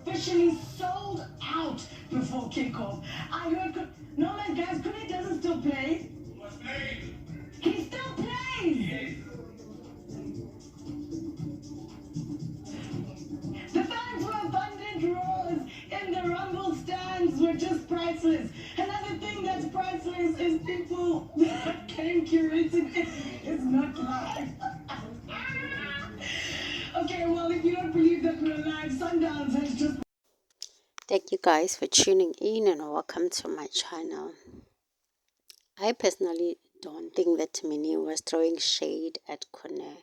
officially sold out before kickoff. I heard, no man, guys, Khune doesn't still play. He still plays. The fans were abundant, roars in the Rumble stands were just priceless. Another thing that's priceless is people that came curating it is not live. Okay, well, if you don't believe that we're live, Sundowns has just... Thank you guys for tuning in and welcome to my channel. I personally don't think that Minnie was throwing shade at Khune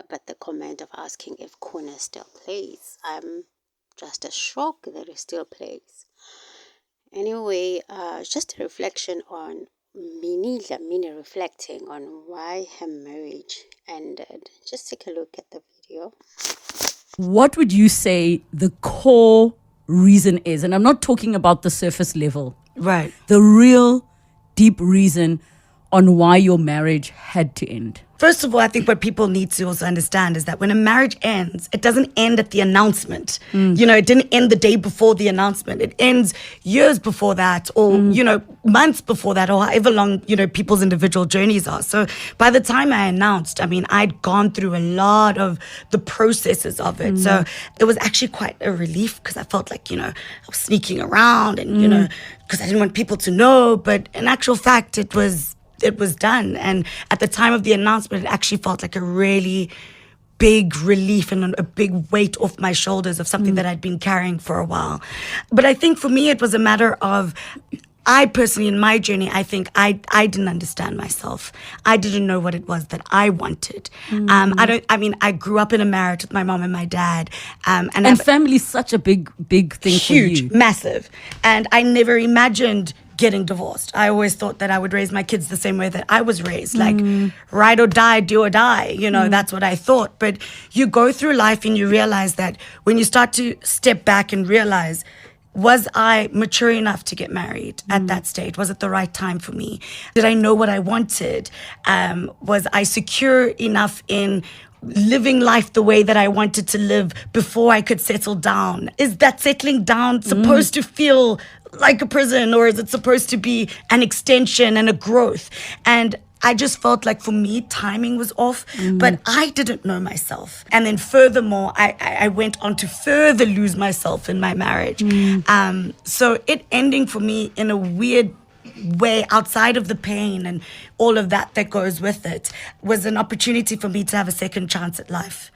about the comment of asking if Khune still plays. I'm just as shocked that he still plays. Anyway, just a reflection on Minnie reflecting on why her marriage ended. Just take a look at the video. What would you say the core reason is? And I'm not talking about the surface level. Right. The real deep reason on why your marriage had to end. First of all, I think what people need to also understand is that when a marriage ends, it doesn't end at the announcement. You know, it didn't end the day before the announcement. It ends years before that or, you know, months before that or however long, you know, people's individual journeys are. So by the time I announced, I mean, I'd gone through a lot of the processes of it. So it was actually quite a relief because I felt like, you know, I was sneaking around and, you know, because I didn't want people to know. But in actual fact, it was done. And at the time of the announcement, it actually felt like a really big relief and a big weight off my shoulders of something that I'd been carrying for a while. But I think for me, it was a matter of, I personally, in my journey, I think I didn't understand myself. I didn't know what it was that I wanted. I grew up in a marriage with my mom and my dad. And family's such a big thing for you. Huge, massive. And I never imagined getting divorced. I always thought that I would raise my kids the same way that I was raised, like ride or die, do or die. You know, that's what I thought. But you go through life and you realize that when you start to step back and realize, was I mature enough to get married at that stage? Was it the right time for me? Did I know what I wanted? Was I secure enough in living life the way that I wanted to live before I could settle down? Is that settling down supposed to feel like a prison, or is it supposed to be an extension and a growth? And I just felt like for me, timing was off, but I didn't know myself. And then furthermore, I went on to further lose myself in my marriage. So it ending for me in a weird way, outside of the pain and all of that goes with it, was an opportunity for me to have a second chance at life.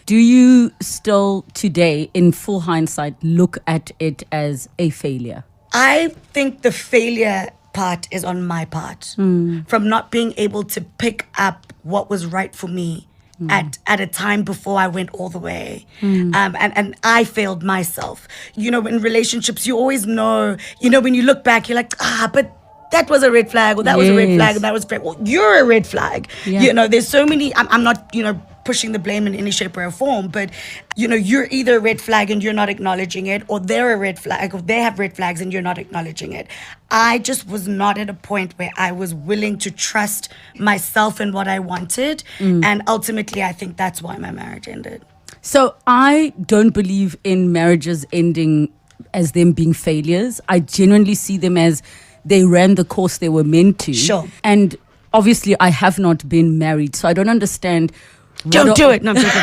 Do you still today, in full hindsight, look at it as a failure? I think the failure part is on my part, from not being able to pick up what was right for me at a time before I went all the way. And I failed myself. You know, in relationships, you always know, you know, when you look back, you're like, but that was a red flag, or that was a red flag, and that was a red flag. Well, you're a red flag. Yeah. You know, there's so many, I'm not, you know, pushing the blame in any shape or form, but, you know, you're either a red flag and you're not acknowledging it, or they're a red flag, or they have red flags and you're not acknowledging it. I just was not at a point where I was willing to trust myself and what I wanted. And ultimately, I think that's why my marriage ended. So I don't believe in marriages ending as them being failures. I genuinely see them as they ran the course they were meant to. Sure. And obviously I have not been married, so I don't understand. Don't do it. No, I'm joking.